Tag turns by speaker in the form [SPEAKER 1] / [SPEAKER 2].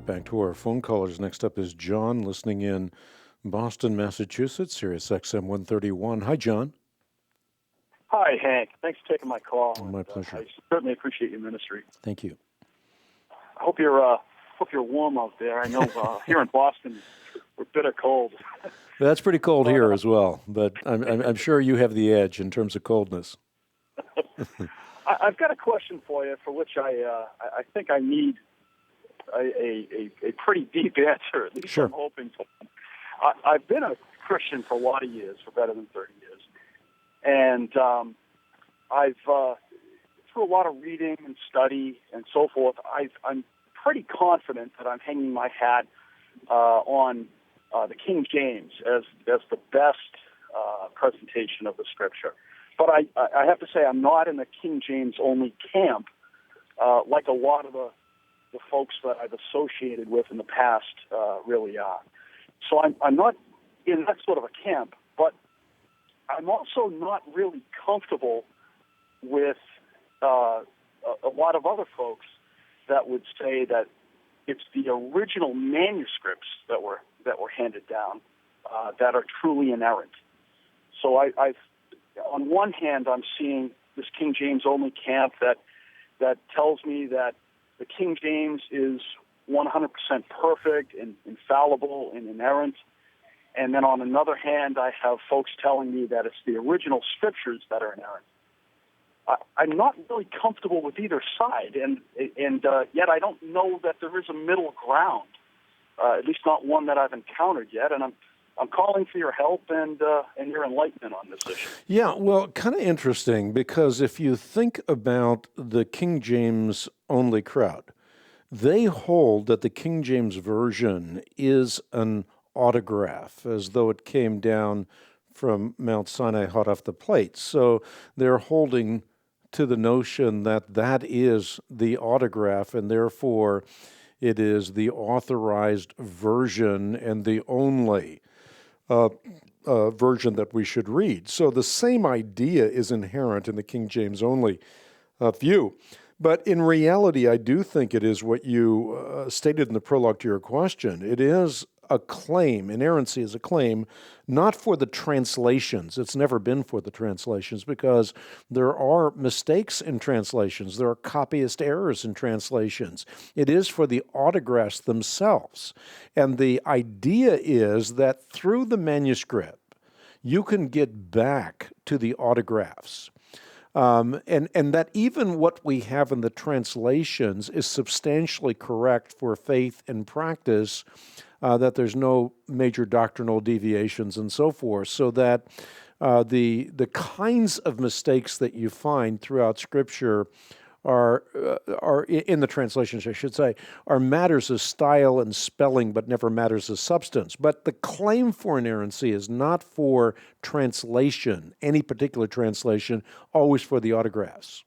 [SPEAKER 1] right back to our phone callers. Next up is John, listening in Boston, Massachusetts, Sirius XM 131. Hi, John.
[SPEAKER 2] Hi, Hank. Thanks for taking my call.
[SPEAKER 1] My pleasure.
[SPEAKER 2] I certainly appreciate your ministry.
[SPEAKER 1] Thank you.
[SPEAKER 2] I hope you're warm out there. I know here in Boston we're bitter cold.
[SPEAKER 1] That's pretty cold here as well, but I'm sure you have the edge in terms of coldness.
[SPEAKER 2] I've got a question for you, for which I think I need a pretty deep answer. At least
[SPEAKER 1] Sure.
[SPEAKER 2] I'm hoping for. I've been a Christian for a lot of years, for better than 30 years, and I've through a lot of reading and study and so forth, I'm pretty confident that I'm hanging my hat on the King James as the best presentation of the Scripture. But I have to say I'm not in the King James only camp like a lot of the folks that I've associated with in the past really are. So I'm not in that sort of a camp, but I'm also not really comfortable with a lot of other folks that would say that it's the original manuscripts that were handed down that are truly inerrant. So I've on one hand, I'm seeing this King James only camp that tells me that the King James is 100% perfect and infallible and inerrant. And then on another hand, I have folks telling me that it's the original scriptures that are inerrant. I'm not really comfortable with either side, and yet I don't know that there is a middle ground, at least not one that I've encountered yet. And I'm calling for your help and your enlightenment on this issue.
[SPEAKER 1] Yeah, well, kind of interesting, because if you think about the King James only crowd, they hold that the King James Version is an autograph, as though it came down from Mount Sinai hot off the plate. So they're holding to the notion that that is the autograph, and therefore it is the authorized version and the only version that we should read. So the same idea is inherent in the King James only view. But in reality, I do think it is what you stated in the prologue to your question. It is a claim. Inerrancy is a claim, not for the translations. It's never been for the translations, because there are mistakes in translations. There are copyist errors in translations. It is for the autographs themselves. And the idea is that through the manuscript, you can get back to the autographs. And that even what we have in the translations is substantially correct for faith and practice, that there's no major doctrinal deviations and so forth, so that the kinds of mistakes that you find throughout Scripture are in the translations, I should say, are matters of style and spelling, but never matters of substance. But the claim for inerrancy is not for translation, any particular translation, always for the autographs.